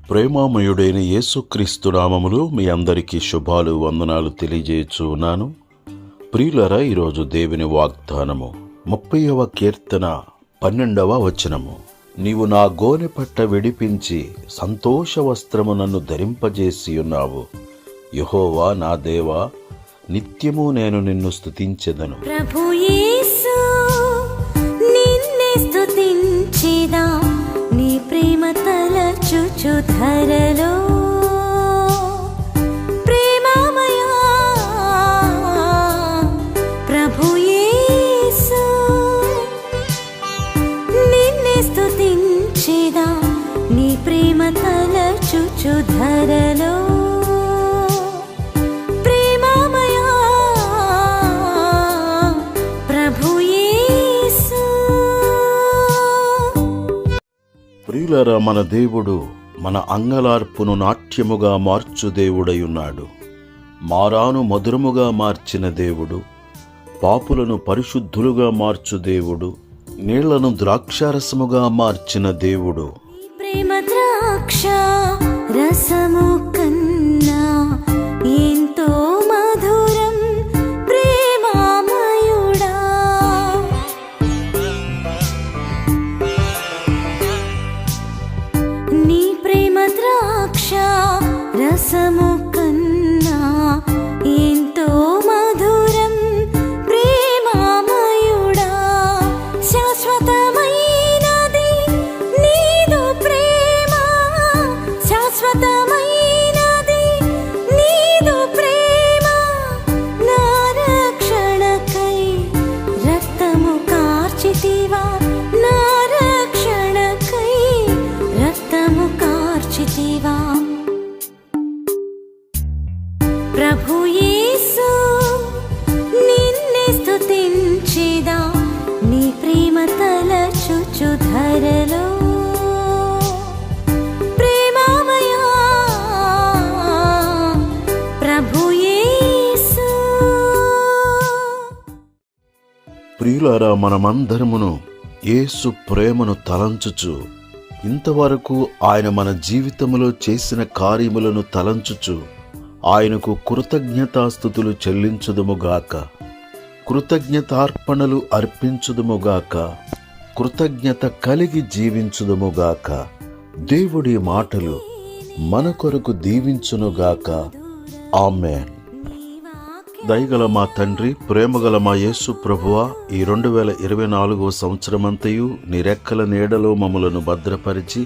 ప్రేమామయుడైన యేసుక్రీస్తు నామములో మీ అందరికీ శుభాలు వందనాలు తెలియజేయుచున్నాను. ప్రియులారా, ఈరోజు దేవుని వాగ్దానము 30వ కీర్తన 12వ వచనము. నీవు నా గోనె పట్ట విడిపించి సంతోష వస్త్రము నన్ను ధరింపజేసి ఉన్నావు. యెహోవా నా దేవా, నిత్యము నేను నిన్ను స్తుతించెదను. ప్రభు యేసు నిన్నే స్తుతించెదా, నీ ప్రేమ తలచుచు ధరలో. ప్రేమమయా ప్రభు యేసు నిన్నే స్తుతించెదా, నీ ప్రేమ తలచుచు ధరలో. ప్రియులారా, మన దేవుడు మన అంగలార్పును నాట్యముగా మార్చు దేవుడై ఉన్నాడు. మారాను మధురముగా మార్చిన దేవుడు, పాపులను పరిశుద్ధులుగా మార్చు దేవుడు, నీళ్లను ద్రాక్షారసముగా మార్చిన దేవుడు. ప్రేమ ద్రాక్ష రసము కన్నా ఎంతో మధురం ప్రేమామయుడా. నీ ప్రేమ ద్రాక్ష రసము కన్నా ఎంతో మధురం ప్రేమామయుడా. శాశ్వతమైనది నీదు ప్రేమ, శాశ్వతమైనది నీదు ప్రేమ. నా రక్షణకై రక్తము కార్చితివా, నా రక్షణకై రక్తము కార్చితివా. ప్రభు యేసు నిన్నే స్తుతించెదా, నీ ప్రేమ తలచుచు ధరలో. ప్రేమమయా ప్రభు యేసు. ప్రియులారా, మనమందరమును యేసు ప్రేమను తలంచుచు, ఇంతవరకు ఆయన మన జీవితములో చేసిన కార్యములను తలంచుచు ఆయనకు కృతజ్ఞతాస్తుతులు చెల్లించుదుముగాక, కృతజ్ఞతార్పణలు అర్పించుదుముగాక, కృతజ్ఞత కలిగి జీవించుదుముగాక. దేవుడి మాటలు మన కొరకు దీవించునుగాక. ఆమేన్. దయగల మా తండ్రి, ప్రేమగల మా యేసు ప్రభువా, ఈ 2024వ సంవత్సరమంతయు నీ రెక్కల నీడలో మమ్మలను భద్రపరిచి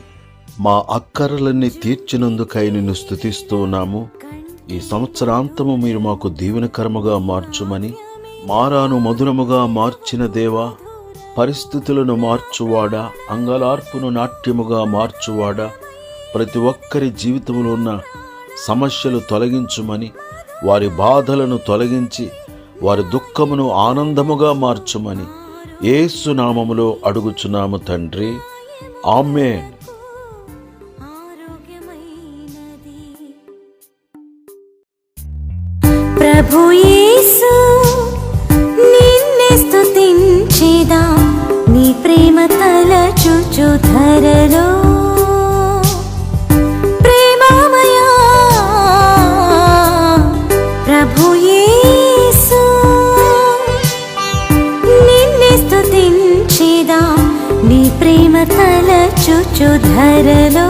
మా అక్కరలన్నీ తీర్చినందుకై నిన్ను స్తుతిస్తూ ఉన్నాము. ఈ సంవత్సరాంతము మీరు మాకు దీవెనకరముగా మార్చుమని, మారాను మధురముగా మార్చిన దేవా, పరిస్థితులను మార్చువాడా, అంగలార్పును నాట్యముగా మార్చువాడా, ప్రతి ఒక్కరి జీవితంలో ఉన్న సమస్యలు తొలగించుమని, వారి బాధలను తొలగించి వారి దుఃఖమును ఆనందముగా మార్చుమని యేసు నామములో అడుగుచున్నాము తండ్రి. ఆమేన్. ప్రభు యేసు నిన్నే స్తుతించెదా, నీ ప్రేమ తలచుచు ధరలో. ప్రేమమయా ప్రభు యేసు నిన్నే స్తుతించెదా, నీ ప్రేమ తలచుచు ధరలో.